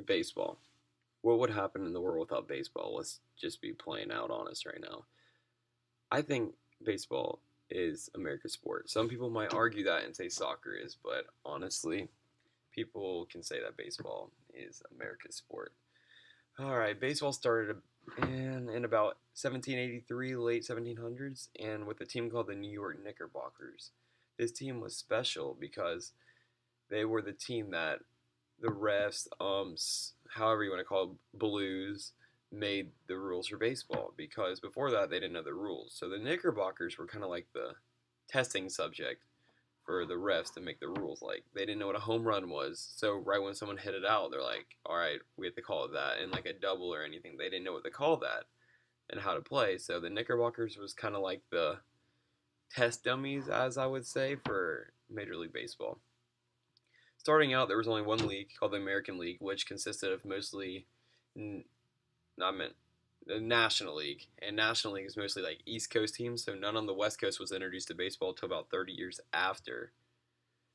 Baseball. What would happen in the world without baseball? Let's just be plain out honest right now. I think baseball is America's sport. Some people might argue that and say soccer is, but honestly, people can say that baseball is America's sport. All right, baseball started in about 1783, late 1700s, and with a team called the New York Knickerbockers. This team was special because they were the team that the refs, however you want to call it, blues, made the rules for baseball because before that they didn't know the rules. So the Knickerbockers were kind of like the testing subject for the refs to make the rules. Like they didn't know what a home run was, so right when someone hit it out, they're like, "All right, we have to call it that." And like a double or anything, they didn't know what to call that and how to play. So the Knickerbockers was kind of like the test dummies, as I would say, for Major League Baseball. Starting out, there was only one league called the American League, which consisted of mostly, not meant the National League, and National League is mostly like East Coast teams. So none on the West Coast was introduced to baseball until about 30 years after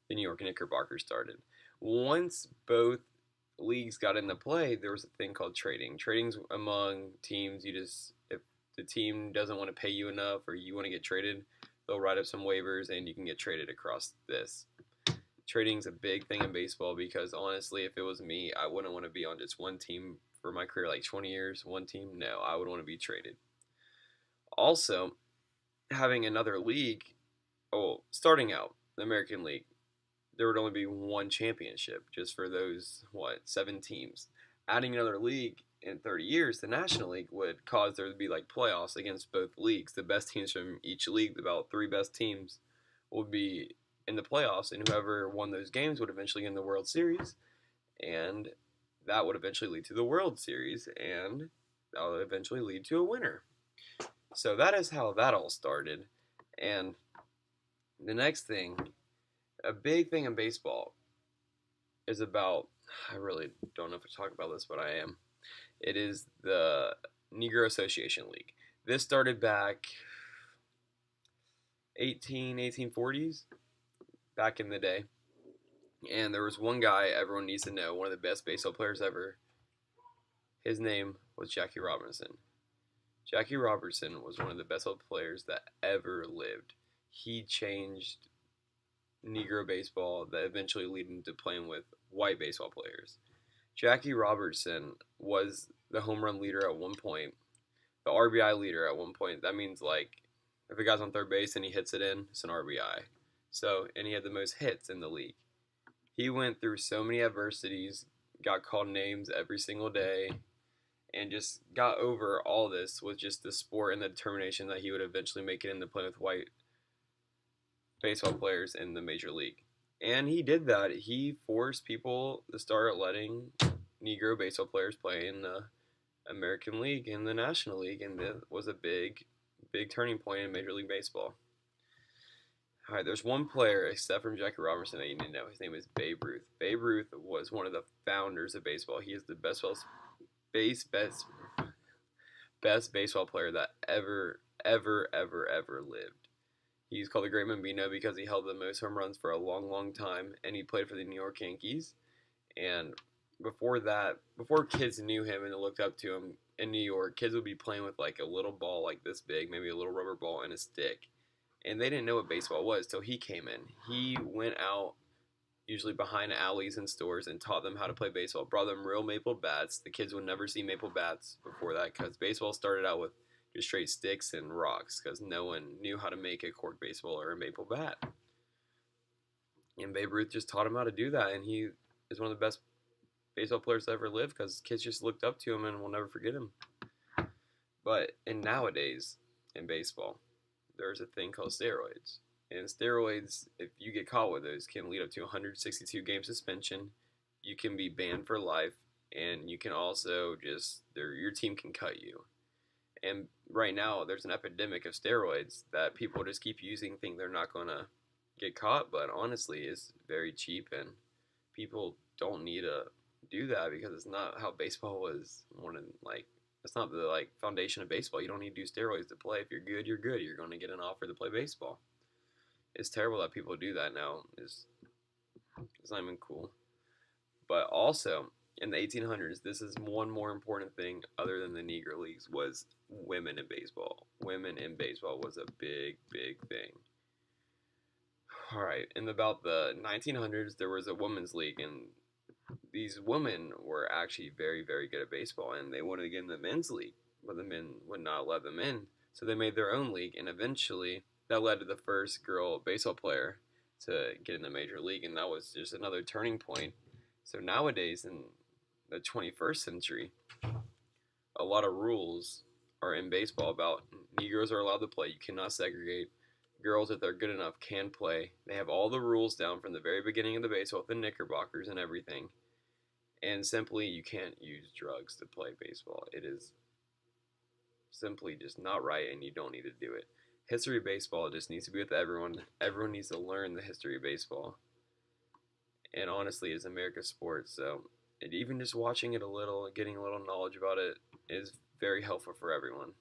the New York Knickerbockers started. Once both leagues got into play, there was a thing called trading. Trading's among teams. You just if the team doesn't want to pay you enough or you want to get traded, they'll write up some waivers and you can get traded across this. Trading's a big thing in baseball because honestly, if it was me, I wouldn't want to be on just one team for my career, like 20 years, one team. No, I would want to be traded. Also, having another league, starting out, the American League, there would only be one championship just for those, 7 teams. Adding another league in 30 years, the National League would cause there to be like playoffs against both leagues. The best teams from each league, about three best teams, would be in the playoffs, and whoever won those games would eventually get in the World Series, and that would eventually lead to the World Series, and that would eventually lead to a winner. So that is how that all started. And the next thing, a big thing in baseball, is about, I really don't know if I talk about this, but I am. It is the Negro Association League. This started back 1840s, back in the day. And there was one guy everyone needs to know, one of the best baseball players ever. His name was Jackie Robinson. Jackie Robinson was one of the best players that ever lived. He changed Negro baseball that eventually led him to playing with white baseball players. Jackie Robertson was the home run leader at one point, the RBI leader at one point. That means like if a guy's on third base and he hits it in, it's an RBI. So, and he had the most hits in the league. He went through so many adversities, got called names every single day, and just got over all this with just the sport and the determination that he would eventually make it into playing with white baseball players in the major league. And he did that. He forced people to start letting Negro baseball players play in the American League and the National League, and that was a big, big turning point in Major League Baseball. All right, there's one player except from Jackie Robinson that you need to know. His name is Babe Ruth. Babe Ruth was one of the founders of baseball. He is the best baseball player that ever lived. He's called the Great Bambino because he held the most home runs for a long, long time, and he played for the New York Yankees. And before that, before kids knew him and looked up to him in New York, kids would be playing with like a little ball like this big, maybe a little rubber ball and a stick. And they didn't know what baseball was till he came in. He went out usually behind alleys and stores and taught them how to play baseball. Brought them real maple bats. The kids would never see maple bats before that because baseball started out with just straight sticks and rocks because no one knew how to make a cork baseball or a maple bat. And Babe Ruth just taught him how to do that, and he is one of the best baseball players to ever live because kids just looked up to him and will never forget him. But in nowadays in baseball, there's a thing called steroids. And steroids, if you get caught with those, can lead up to 162 game suspension. You can be banned for life, and you can also your team can cut you. And right now, there's an epidemic of steroids that people just keep using, think they're not gonna get caught, but honestly, it's very cheap, and people don't need to do that because it's not how baseball was. It's not the foundation of baseball. You don't need to do steroids to play. If you're good, you're good. You're going to get an offer to play baseball. It's terrible that people do that now. It's not even cool. But also, in the 1800s, this is one more important thing other than the Negro Leagues was women in baseball. Women in baseball was a big, big thing. All right, in about the 1900s, there was a women's league, and these women were actually very, very good at baseball, and they wanted to get in the men's league, but the men would not let them in. So they made their own league, and eventually that led to the first girl baseball player to get in the major league, and that was just another turning point. So nowadays, in the 21st century, a lot of rules are in baseball about Negroes are allowed to play. You cannot segregate. Girls, if they're good enough, can play. They have all the rules down from the very beginning of the baseball with the knickerbockers and everything. And simply, you can't use drugs to play baseball. It is simply just not right, and you don't need to do it. History of baseball just needs to be with everyone. Everyone needs to learn the history of baseball. And honestly, it's America's sport, so even just watching it a little, getting a little knowledge about it is very helpful for everyone.